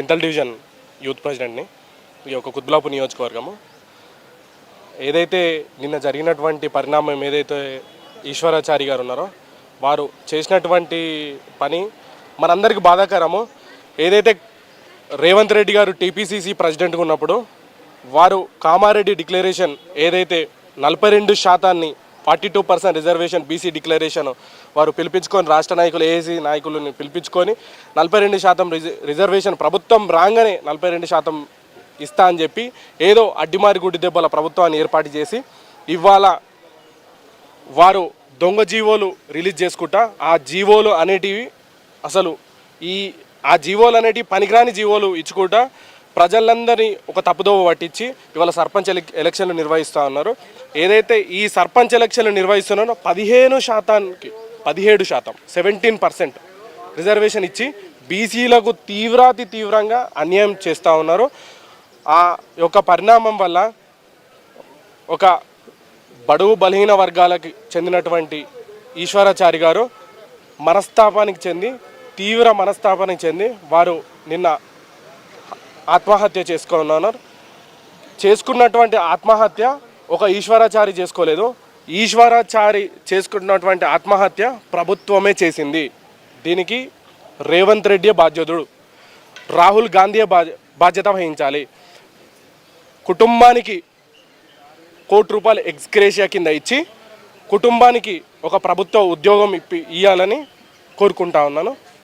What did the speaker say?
Chintal division youth ప్రెసిడెంట్ని. ఈ యొక్క కుత్బులాపూర్ నియోజకవర్గము. ఏదైతే నిన్న జరిగినటువంటి పరిణామం ఏదైతే ఈశ్వరాచారి గారు ఉన్నారో వారు చేసినటువంటి పని మనందరికీ బాధాకరము. ఏదైతే రేవంత్ రెడ్డి గారు టీపీసీసీ ప్రెసిడెంట్గా ఉన్నప్పుడు వారు కామారెడ్డి డిక్లరేషన్ ఏదైతే 42% 42% రిజర్వేషన్ బీసీ డిక్లరేషన్ వారు పిలిపించుకొని రాష్ట్ర నాయకులు ఏఏసీ నాయకులను పిలిపించుకొని 42% రిజర్వేషన్ ప్రభుత్వం రాగానే 42% ఇస్తా అని చెప్పి ఏదో అడ్డిమారి గుడ్డి దెబ్బల ప్రభుత్వాన్ని ఏర్పాటు చేసి ఇవాళ వారు దొంగ జీవోలు రిలీజ్ చేసుకుంటా ఆ జీవోలు అనేటివి అసలు ఆ జీవోలు అనేటివి పనికిరాని జీవోలు ఇచ్చుకుంటా ప్రజలందరినీ ఒక తప్పుదోవ పట్టించి ఇవాళ సర్పంచ్ ఎలక్షన్లు నిర్వహిస్తూ ఉన్నారు. ఏదైతే ఈ సర్పంచ్ ఎలక్షన్లు నిర్వహిస్తున్నారో 17% 17% రిజర్వేషన్ ఇచ్చి బీసీలకు తీవ్రంగా అన్యాయం చేస్తూ ఉన్నారు. ఆ యొక్క పరిణామం వల్ల ఒక బడుగు బలహీన వర్గాలకు చెందినటువంటి ఈశ్వరాచారి గారు తీవ్ర మనస్తాపానికి చెంది వారు నిన్న ఆత్మహత్య చేసుకున్నటువంటి ఆత్మహత్య ఒక ఈశ్వరాచారి చేసుకోలేదు. ఈశ్వరాచారి చేసుకున్నటువంటి ఆత్మహత్య ప్రభుత్వమే చేసింది. దీనికి రేవంత్ రెడ్డి బాధ్యుడు, రాహుల్ గాంధీ బాధ్యత వహించాలి. కుటుంబానికి ₹1 ఎక్స్గ్రేషియా కింద ఇచ్చి కుటుంబానికి ఒక ప్రభుత్వ ఉద్యోగం ఇవ్వాలని కోరుకుంటా ఉన్నాను.